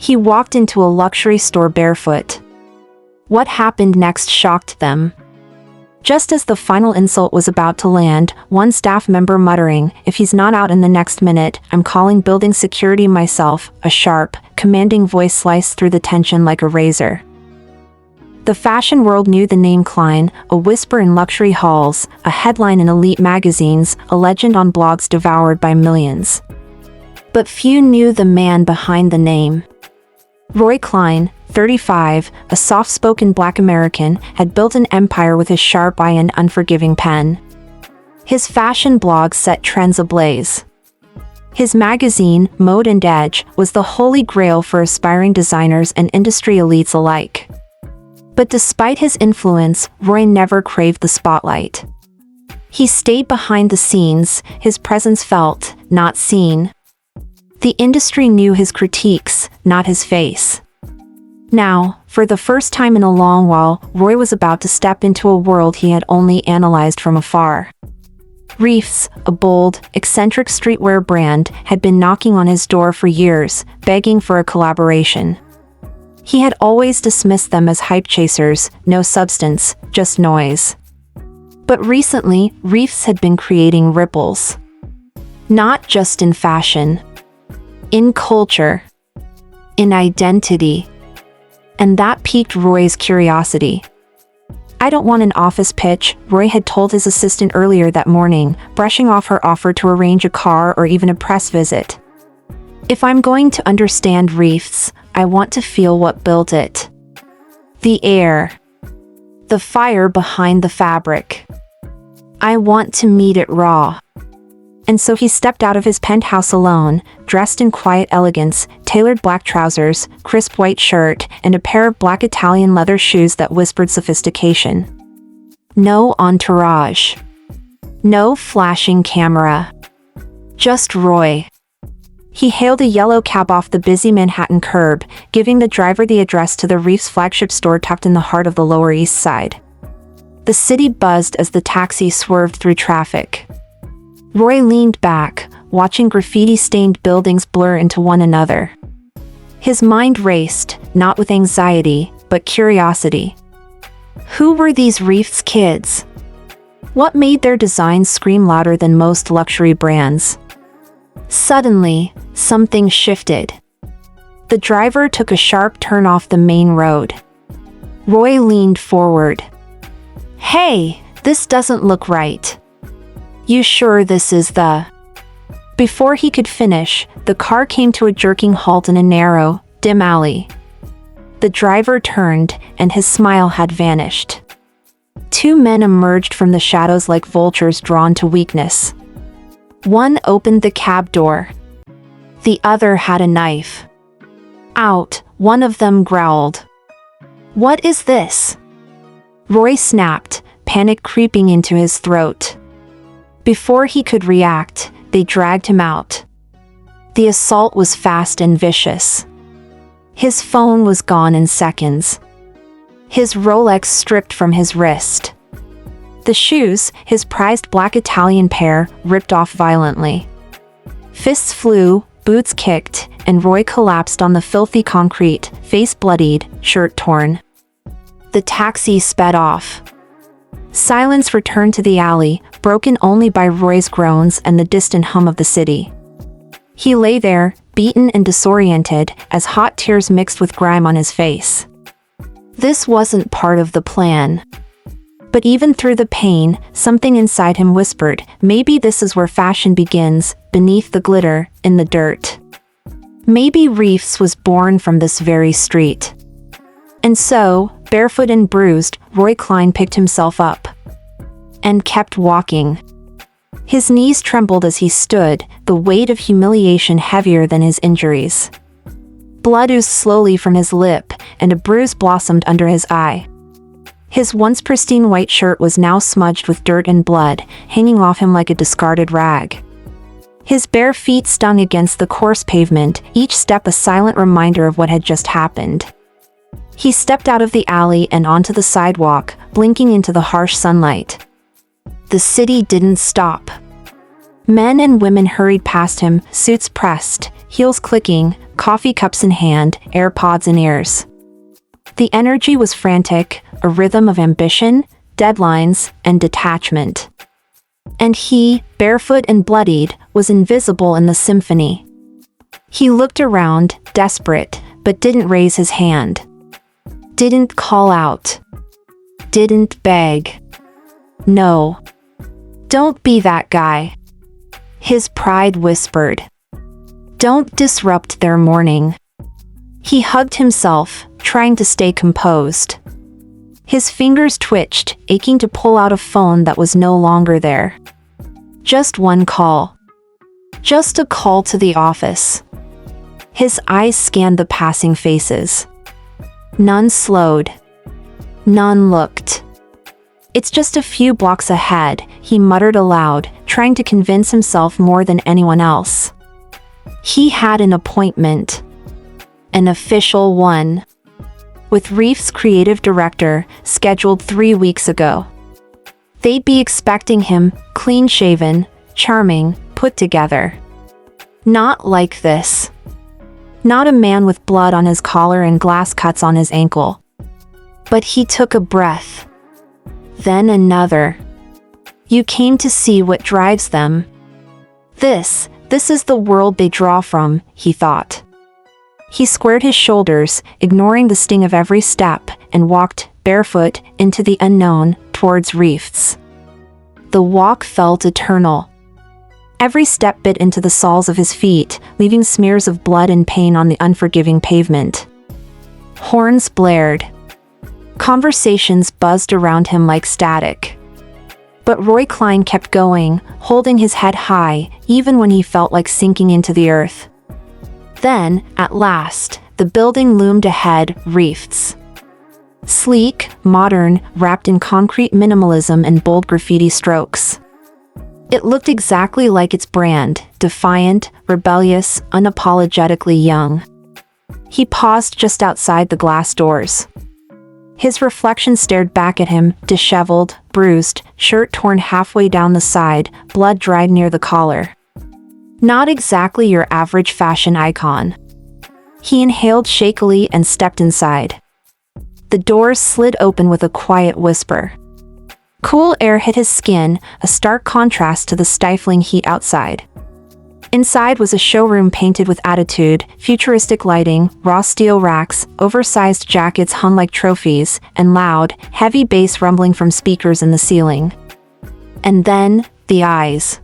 He walked into a luxury store barefoot. What happened next shocked them. Just as the final insult was about to land, one staff member muttering, "If he's not out in the next minute, I'm calling building security myself," a sharp, commanding voice sliced through the tension like a razor. The fashion world knew the name Kline, a whisper in luxury halls, a headline in elite magazines, a legend on blogs devoured by millions. But few knew the man behind the name. Roy Kline, 35, a soft-spoken Black American, had built an empire with his sharp eye and unforgiving pen. His fashion blog set trends ablaze. His magazine, Mode and Edge, was the holy grail for aspiring designers and industry elites alike. But despite his influence, Roy never craved the spotlight. He stayed behind the scenes, his presence felt, not seen. The industry knew his critiques, not his face. Now, for the first time in a long while, Roy was about to step into a world he had only analyzed from afar. Reefs, a bold, eccentric streetwear brand, had been knocking on his door for years, begging for a collaboration. He had always dismissed them as hype chasers, no substance, just noise. But recently, Reefs had been creating ripples. Not just in fashion. In culture. In identity. And that piqued Roy's curiosity. "I don't want an office pitch," Roy had told his assistant earlier that morning, brushing off her offer to arrange a car or even a press visit. "If I'm going to understand Reefs, I want to feel what built it. The air. The fire behind the fabric. I want to meet it raw." And so he stepped out of his penthouse alone, dressed in quiet elegance, tailored black trousers, crisp white shirt, and a pair of black Italian leather shoes that whispered sophistication. No entourage. No flashing camera. Just Roy. He hailed a yellow cab off the busy Manhattan curb, giving the driver the address to the Reefs flagship store tucked in the heart of the Lower East Side. The city buzzed as the taxi swerved through traffic. Roy leaned back, watching graffiti-stained buildings blur into one another. His mind raced, not with anxiety, but curiosity. Who were these Reefs kids? What made their designs scream louder than most luxury brands? Suddenly, something shifted. The driver took a sharp turn off the main road. Roy leaned forward. "Hey, this doesn't look right. You sure this is the..." Before he could finish, the car came to a jerking halt in a narrow, dim alley. The driver turned, and his smile had vanished. Two men emerged from the shadows like vultures drawn to weakness. One opened the cab door. The other had a knife. Out, one of them growled. "What is this?" Roy snapped, panic creeping into his throat. Before he could react, they dragged him out. The assault was fast and vicious. His phone was gone in seconds. His Rolex stripped from his wrist. The shoes, his prized black Italian pair, ripped off violently. Fists flew, boots kicked, and Roy collapsed on the filthy concrete, face bloodied, shirt torn. The taxi sped off. Silence returned to the alley, broken only by Roy's groans and the distant hum of the city. He lay there, beaten and disoriented, as hot tears mixed with grime on his face. This wasn't part of the plan. But even through the pain, something inside him whispered, maybe this is where fashion begins, beneath the glitter, in the dirt. Maybe Reefs was born from this very street. And so, barefoot and bruised, Roy Kline picked himself up. And kept walking. His knees trembled as he stood, the weight of humiliation heavier than his injuries. Blood oozed slowly from his lip, and a bruise blossomed under his eye. His once pristine white shirt was now smudged with dirt and blood, hanging off him like a discarded rag. His bare feet stung against the coarse pavement, each step a silent reminder of what had just happened. He stepped out of the alley and onto the sidewalk, blinking into the harsh sunlight. The city didn't stop. Men and women hurried past him, suits pressed, heels clicking, coffee cups in hand, AirPods in ears. The energy was frantic, a rhythm of ambition, deadlines, and detachment. And he, barefoot and bloodied, was invisible in the symphony. He looked around, desperate, but didn't raise his hand. Didn't call out. Didn't beg. No. Don't be that guy. His pride whispered. Don't disrupt their morning. He hugged himself, trying to stay composed. His fingers twitched, aching to pull out a phone that was no longer there. Just one call. Just a call to the office. His eyes scanned the passing faces. None slowed. None looked. It's just a few blocks ahead, he muttered aloud, trying to convince himself more than anyone else. He had an appointment. An official one. With Reef's creative director, scheduled 3 weeks ago. They'd be expecting him, clean-shaven, charming, put together. Not like this. Not a man with blood on his collar and glass cuts on his ankle. But he took a breath. Then another. You came to see what drives them. This is the world they draw from, he thought. He squared his shoulders, ignoring the sting of every step, and walked, barefoot, into the unknown, towards Reef's. The walk felt eternal. Every step bit into the soles of his feet, leaving smears of blood and pain on the unforgiving pavement. Horns blared. Conversations buzzed around him like static. But Roy Kline kept going, holding his head high, even when he felt like sinking into the earth. Then, at last, the building loomed ahead, Reef's. Sleek, modern, wrapped in concrete minimalism and bold graffiti strokes. It looked exactly like its brand, defiant, rebellious, unapologetically young. He paused just outside the glass doors. His reflection stared back at him, disheveled, bruised, shirt torn halfway down the side, blood dried near the collar. Not exactly your average fashion icon. He inhaled shakily and stepped inside. The doors slid open with a quiet whisper. Cool air hit his skin, a stark contrast to the stifling heat outside. Inside was a showroom painted with attitude, futuristic lighting, raw steel racks, oversized jackets hung like trophies, and loud, heavy bass rumbling from speakers in the ceiling. And then, the eyes.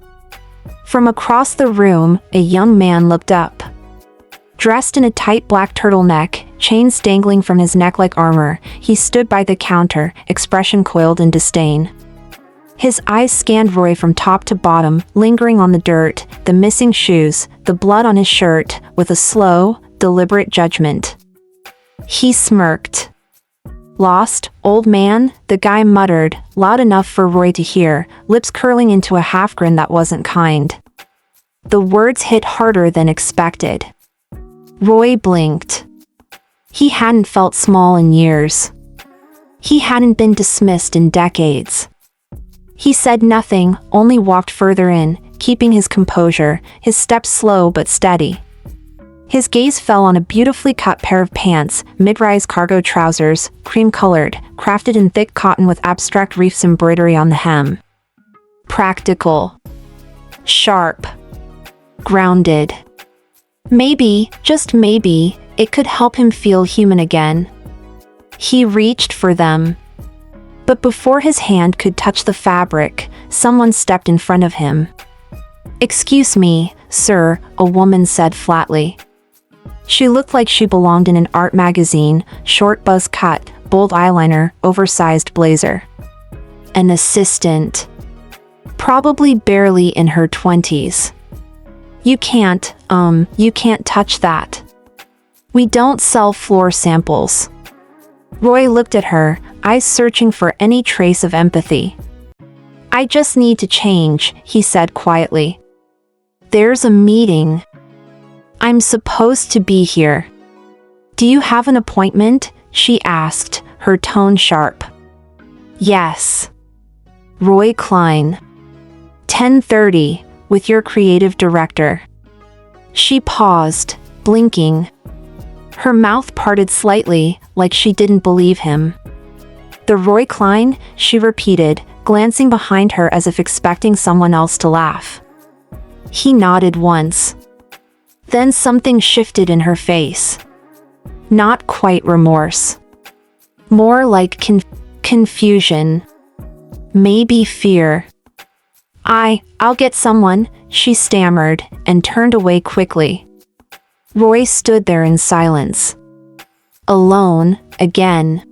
From across the room, a young man looked up. Dressed in a tight black turtleneck, chains dangling from his neck like armor, he stood by the counter, expression coiled in disdain. His eyes scanned Roy from top to bottom, lingering on the dirt, the missing shoes, the blood on his shirt, with a slow, deliberate judgment. He smirked. Lost, old man, the guy muttered, loud enough for Roy to hear, lips curling into a half-grin that wasn't kind. The words hit harder than expected. Roy blinked. He hadn't felt small in years. He hadn't been dismissed in decades. He said nothing, only walked further in, keeping his composure, his steps slow but steady. His gaze fell on a beautifully cut pair of pants, mid-rise cargo trousers, cream-colored, crafted in thick cotton with abstract Reef's embroidery on the hem. Practical. Sharp. Grounded. Maybe, just maybe, it could help him feel human again. He reached for them. But before his hand could touch the fabric, someone stepped in front of him. "Excuse me, sir," a woman said flatly. She looked like she belonged in an art magazine, short buzz cut, bold eyeliner, oversized blazer. An assistant. Probably barely in her 20s. You can't touch that. We don't sell floor samples." Roy looked at her, eyes searching for any trace of empathy. "I just need to change," he said quietly. "There's a meeting. I'm supposed to be here." "Do you have an appointment?" she asked, her tone sharp. "Yes." Roy Kline. 10:30, with your creative director. She paused, blinking. Her mouth parted slightly, like she didn't believe him. "The Roy Kline?" she repeated, glancing behind her as if expecting someone else to laugh. He nodded once. Then something shifted in her face. Not quite remorse. More like confusion. Maybe fear. I'll get someone," she stammered, and turned away quickly. Roy stood there in silence. Alone, again.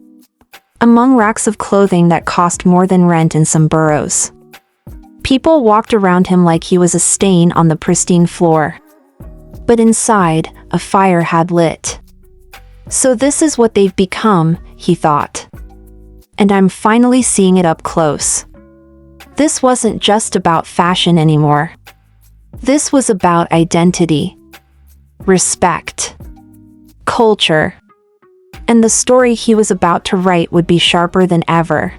Among racks of clothing that cost more than rent in some boroughs. People walked around him like he was a stain on the pristine floor. But inside, a fire had lit. So this is what they've become, he thought. And I'm finally seeing it up close. This wasn't just about fashion anymore. This was about identity, respect, culture. And the story he was about to write would be sharper than ever.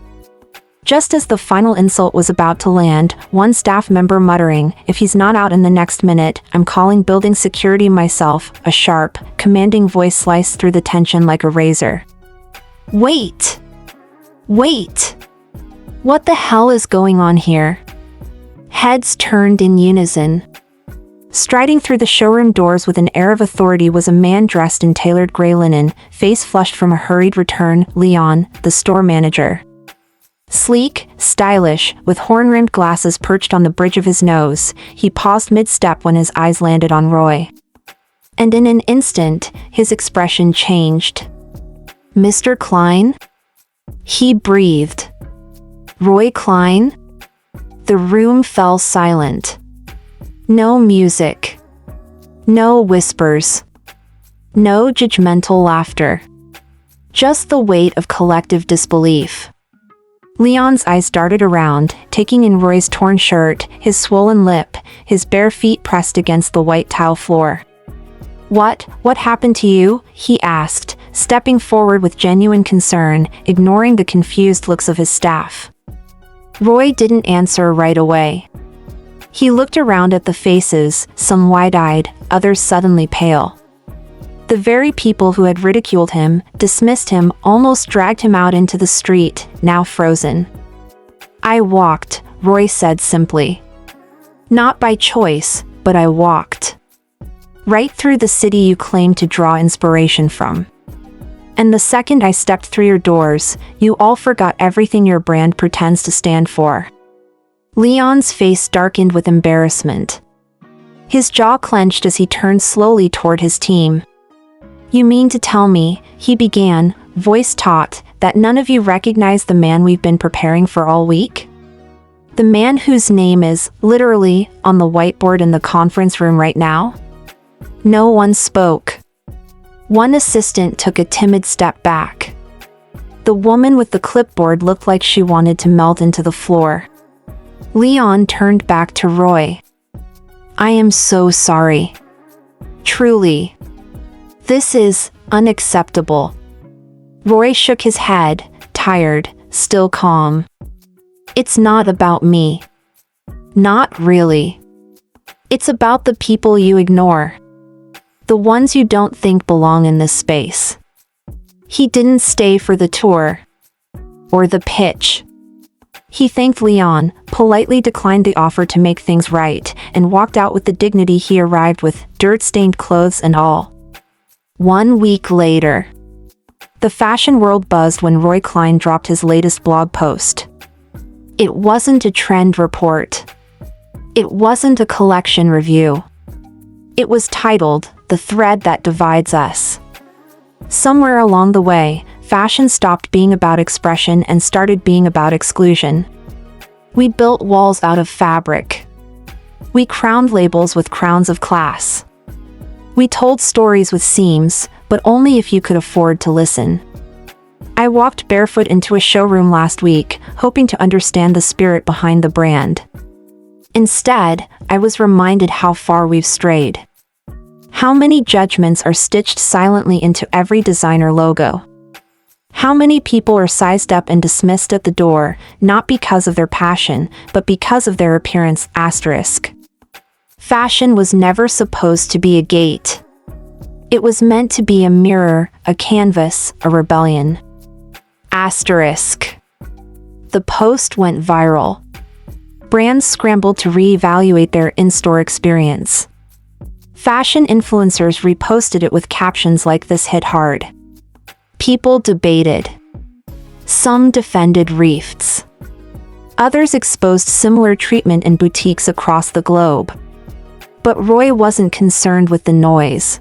Just as the final insult was about to land, one staff member muttering, "If he's not out in the next minute, I'm calling building security myself," a sharp, commanding voice sliced through the tension like a razor. Wait! Wait! What the hell is going on here? Heads turned in unison. Striding through the showroom doors with an air of authority was a man dressed in tailored gray linen, face flushed from a hurried return, Leon, the store manager. Sleek, stylish, with horn-rimmed glasses perched on the bridge of his nose, he paused mid-step when his eyes landed on Roy. And in an instant, his expression changed. "Mr. Kline?" He breathed. "Roy Kline?" The room fell silent. No music. No whispers. No judgmental laughter. Just the weight of collective disbelief. Leon's eyes darted around, taking in Roy's torn shirt, his swollen lip, his bare feet pressed against the white tile floor. What happened to you?" he asked, stepping forward with genuine concern, ignoring the confused looks of his staff. Roy didn't answer right away. He looked around at the faces, some wide-eyed, others suddenly pale. The very people who had ridiculed him, dismissed him, almost dragged him out into the street, now frozen. "I walked," Roy said simply. "Not by choice, but I walked. Right through the city you claim to draw inspiration from. And the second I stepped through your doors, you all forgot everything your brand pretends to stand for." Leon's face darkened with embarrassment. His jaw clenched as he turned slowly toward his team. "You mean to tell me," he began, voice taut, "that none of you recognize the man we've been preparing for all week? The man whose name is, literally, on the whiteboard in the conference room right now?" No one spoke. One assistant took a timid step back. The woman with the clipboard looked like she wanted to melt into the floor. Leon turned back to Roy. "I am so sorry. Truly. This is unacceptable." Roy shook his head, tired, still calm. "It's not about me. Not really. It's about the people you ignore. The ones you don't think belong in this space." He didn't stay for the tour. Or the pitch. He thanked Leon, politely declined the offer to make things right, and walked out with the dignity he arrived with, dirt-stained clothes and all. 1 week later. The fashion world buzzed when Roy Kline dropped his latest blog post. It wasn't a trend report. It wasn't a collection review. It was titled, "The Thread That Divides Us." Somewhere along the way, fashion stopped being about expression and started being about exclusion. We built walls out of fabric. We crowned labels with crowns of class. We told stories with seams, but only if you could afford to listen. I walked barefoot into a showroom last week, hoping to understand the spirit behind the brand. Instead, I was reminded how far we've strayed. How many judgments are stitched silently into every designer logo? How many people are sized up and dismissed at the door, not because of their passion, but because of their appearance, *. Fashion was never supposed to be a gate. It was meant to be a mirror, a canvas, a rebellion. Asterisk. The post went viral. Brands scrambled to reevaluate their in-store experience. Fashion influencers reposted it with captions like "This hit hard." People debated. Some defended reefs. Others exposed similar treatment in boutiques across the globe. But Roy wasn't concerned with the noise.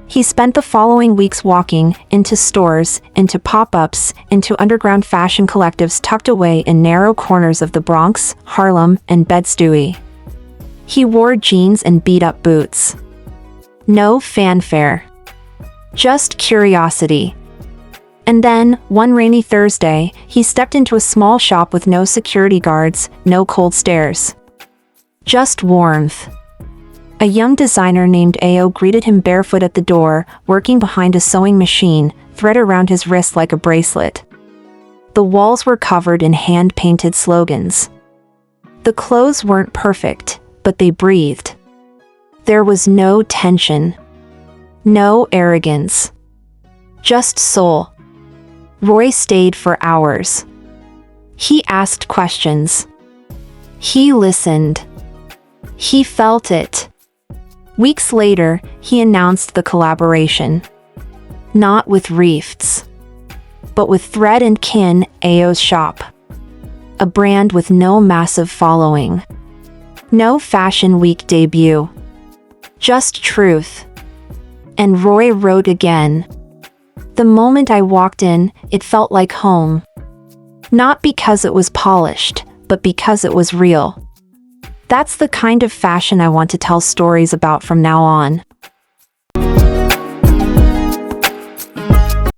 He spent the following weeks walking into stores, into pop-ups, into underground fashion collectives tucked away in narrow corners of the Bronx, Harlem, and Bed-Stuy. He wore jeans and beat-up boots. No fanfare. Just curiosity. And then, one rainy Thursday, he stepped into a small shop with no security guards, no cold stares. Just warmth. A young designer named Ao greeted him barefoot at the door, working behind a sewing machine, thread around his wrist like a bracelet. The walls were covered in hand-painted slogans. The clothes weren't perfect, but they breathed. There was no tension. No arrogance. Just soul. Roy stayed for hours. He asked questions. He listened. He felt it. Weeks later, he announced the collaboration. Not with Reefts, but with Thread and Kin, Ao's shop. A brand with no massive following. No Fashion Week debut. Just truth. And Roy wrote again. The moment I walked in, it felt like home. Not because it was polished, but because it was real. That's the kind of fashion I want to tell stories about from now on.